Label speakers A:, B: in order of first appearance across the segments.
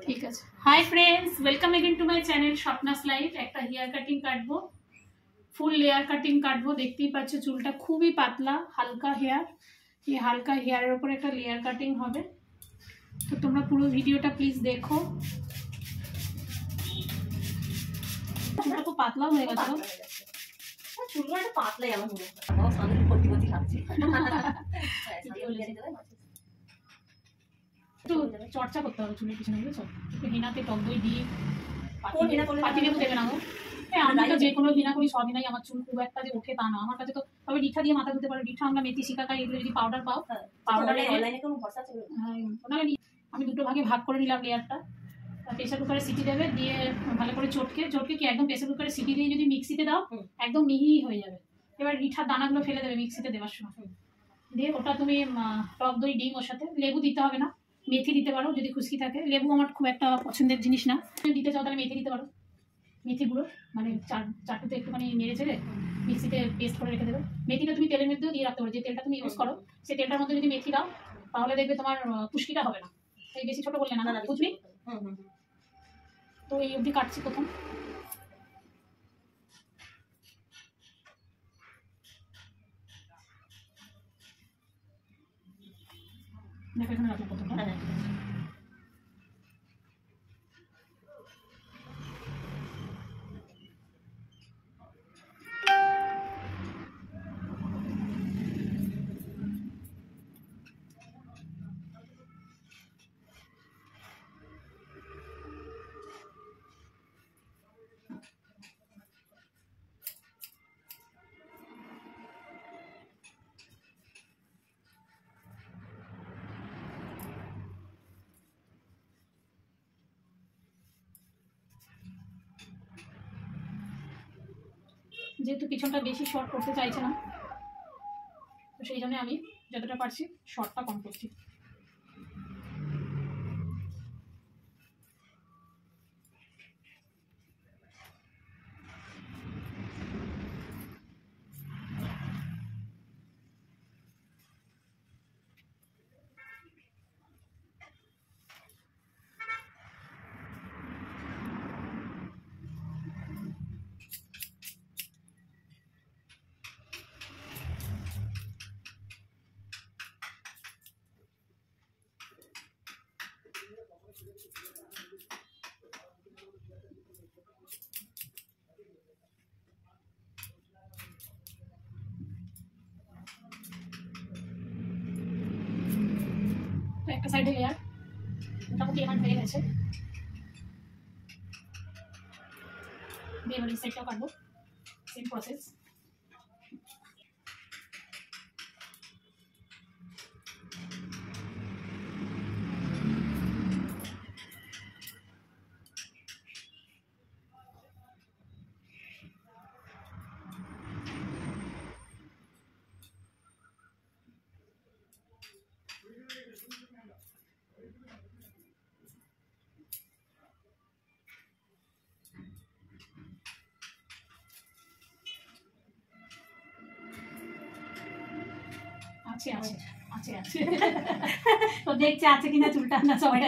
A: ঠিক আছে। Hi friends, welcome again to my channel স্বপ্নাস life. একটা হেয়ার কাটিং কাটবো, ফুল লেয়ার কাটিং কাটবো। দেখতেই পাচ্ছ চুলটা খুবই পাতলা, হালকা হেয়ার। এই হালকা হেয়ারের উপর একটা লেয়ার কাটিং হবে। তো তোমরা পুরো ভিডিওটা প্লিজ দেখো। চুলটা খুব পাতলা হয়ে গেছে।
B: চুলগুলো একটা পাতলাই আমার মনে হয়। আমার সামনে ভর্তি ভর্তি লাগছে।
A: একটু চর্চা করতে হবে চুলের পিছনে, বুঝেছো? একটু হেনাতে টক দই দিয়ে পাতি লেবু দেবে না গো। হ্যাঁ, আমি তো যে কোনো হিনা করি, সব হিনাই আমার চুল খুব একটা যে ওঠে তা না। আমার কাছে তো তবে রিঠা দিয়ে মাথা ধুতে পারো। রিঠা, আমরা মেথি, শিকাকাই, এগুলো যদি পাউডার পাও, পাউডারে
B: অনলাইনে কোনো ভরসা ছিল
A: না। আমি দুটো ভাগে ভাগ করে নিলাম লেয়ারটা। প্রেসার কুকারে সিটি দেবে, দিয়ে ভালো করে চটকে কি একদম প্রেসার কুকারে সিটি দিয়ে যদি মিক্সিতে দাও একদম মিহি হয়ে যাবে। এবার রিঠার দানাগুলো ফেলে দেবে মিক্সিতে দেওয়ার সময়। দিয়ে ওটা তুমি টক দই, ডিম, ওর সাথে লেবু দিতে হবে না, মেথি দিতে পারো যদি খুশকি থাকে। লেবু আমার খুব একটা পছন্দের জিনিস না। দিতে চাও তাহলে মেথি দিতে পারো। মেথি গুঁড়ো মানে চাটুতে একটুখানি নেড়ে চেড়ে মিক্সিতে পেস্ট করে রেখে দেবে। মেথিটা তুমি তেলের মধ্যেও দিয়ে রাখতে পারো। যে তেলটা তুমি ইউজ করো সেই তেলটার মধ্যে যদি মেথি দাও তাহলে দেখবে তোমার খুশকিটা হবে না। এই বেশি ছোট বললে না বুঝলি? তো এই অবধি কাটছি প্রথম। দেখো এখানে রাখলাম প্রথমটা। যেহেতু পিছনটা বেশি শর্ট করতে চাইছে না, তো সেই জন্য আমি যতটা পারছি শর্টটা কম করছি। একটা সাইডে লেয়ার মোটামুটি আমার হয়ে গেছে। দিয়ে এবার এই সাইডটাও কাটবো, সেম প্রসেস। আছে আছে আছে আছে তো দেখছে আছে কিনা চুলটা। না সবাই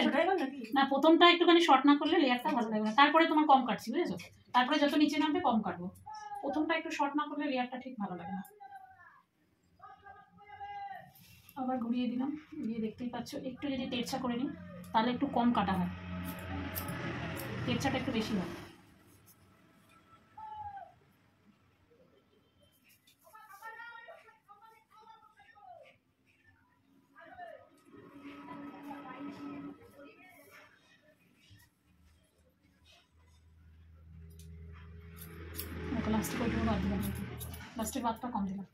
A: না, প্রথমটা একটুখানি শর্ট না করলে লেয়ারটা ভালো লাগবে না। তারপরে তোমার কম কাটছি, বুঝেছো? তারপরে যত নিচে নামবে কম কাটবো। প্রথমটা একটু শর্ট না করলে লেয়ারটা ঠিক ভালো লাগে না। আবার ঘুরিয়ে দিলাম, দিয়ে দেখতেই পাচ্ছ একটু যদি তেরছা করে নিই তাহলে একটু কম কাটা হয়, তেরছাটা একটু বেশি হয়। লাস্টে ওইটুকু বাদ দিলাম, লাস্টের বাদটা কম দিলাম।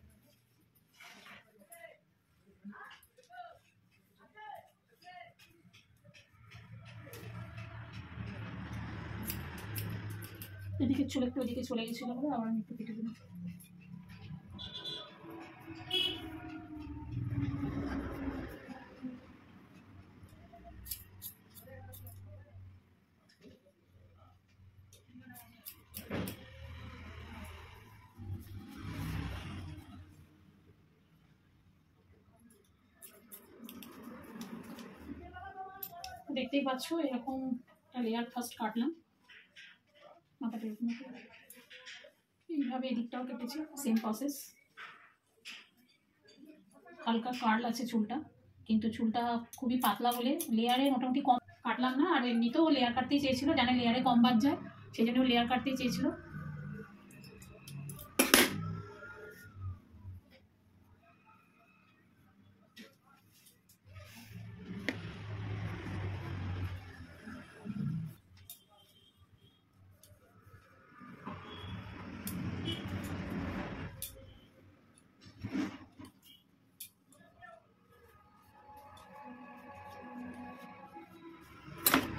A: এদিকে চলে একটু ওদিকে চলে গেছিলো বলে আবার আমি একটু কেটে দিলাম। দেখতেই পাচ্ছ এরকম একটা লেয়ার ফার্স্ট কাটলাম, মাথাটা এরকম করে। এইভাবে এদিকটাও কেটেছি, সেম প্রসেস। হালকা কার্ল আছে চুলটা, কিন্তু চুলটা খুবই পাতলা বলে লেয়ারে মোটামুটি কম কাটলাম না। আর এমনিতেও লেয়ার কাটতেই চেয়েছিল, জানে লেয়ারে কম বাদ যায়, সেই জন্য লেয়ার কাটতেই চেয়েছিল।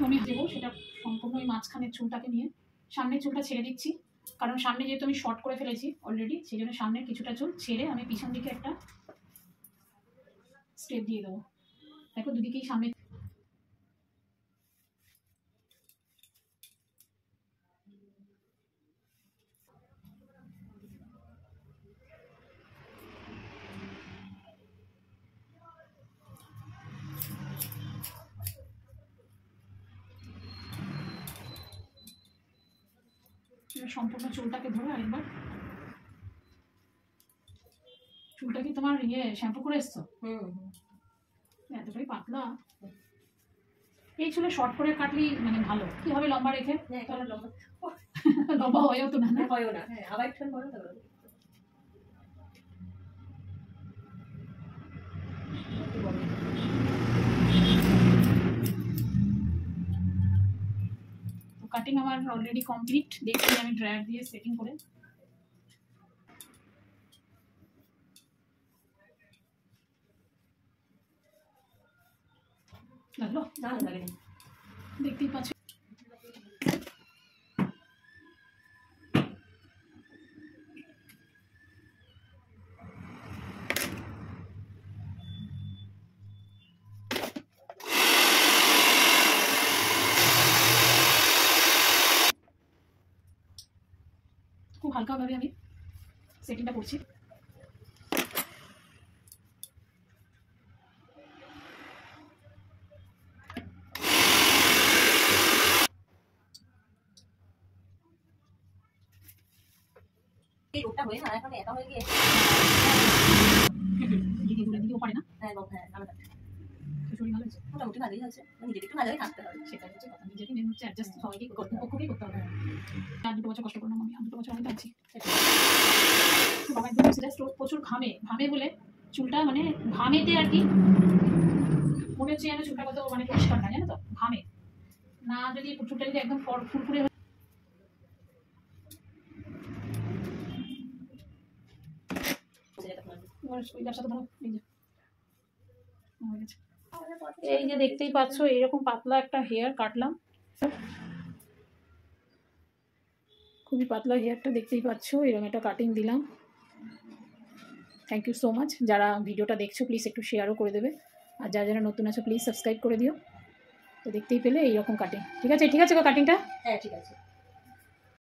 A: তো আমি দেবো সেটা সম্পূর্ণ ওই মাঝখানের চুলটাকে নিয়ে সামনের চুলটা ছেড়ে দিচ্ছি, কারণ সামনে যেহেতু আমি শর্ট করে ফেলেছি অলরেডি, সেই জন্য সামনের কিছুটা চুল ছেড়ে আমি পিছন দিকে একটা স্টেপ দিয়ে দেবো। দেখো দুদিকেই সামনে। সম্পূর্ণ চুলটাকে ধরে আরেকবার। চুলটা কি তোমার শ্যাম্পু করে এসছো? এতটাই পাতলা। এই চুলে শর্ট করে কাটলি মানে ভালো, কি হবে লম্বা রেখে? লম্বা হয়েও তো না।
B: হয়ও না, আবার একটু বড় তো
A: কাটিং আমার অলরেডি কমপ্লিট। দেখছি আমি ড্রায়ার দিয়ে সেটিং করে। লাগলো? দেখতেই পাচ্ছ। খুব হালকাভাবে আমি সেটিংটা করছি।
B: এই রোগটা হয়ে না এখন একা হয়ে গিয়ে
A: দিদি বলে দিদিও পারে না।
B: হ্যাঁ ভালো
A: শরীর ভালো আছে,
B: মোটামুটি ভালোই আছে, নিজেকে একটু ভালোই থাকতে হবে।
A: সেটাই হচ্ছে কথা। নিজেকে মেন হচ্ছে অ্যাডজাস্ট সবাইকে কর্তৃপক্ষকেই করতে হবে। আর 2 বছর কষ্ট করলাম আমি, আর 2 বছর অনেক আছি। বাবা একদম জাস্ট প্রচুর ঘামে বলে চুলটা মানে ঘামেতে আর কি মনে হচ্ছে যেন চুলটা কত মানে পরিষ্কার না, জানো তো? ঘামে না, যদি চুলটা যদি একদম ফুরফুরে এই যে দেখতেই পাচ্ছ এইরকম পাতলা একটা হেয়ার কাটলাম, খুবই পাতলা হেয়ারটা দেখতেই পাচ্ছ। এরকম একটা কাটিং দিলাম। Thank you so much. যারা ভিডিওটা দেখছো প্লিজ একটু শেয়ারও করে দেবে, আর যারা যারা নতুন আছো প্লিজ সাবস্ক্রাইব করে দিও। তো দেখতেই পেলে এইরকম কাটিং। ঠিক আছে কাটিংটা?
B: হ্যাঁ ঠিক আছে।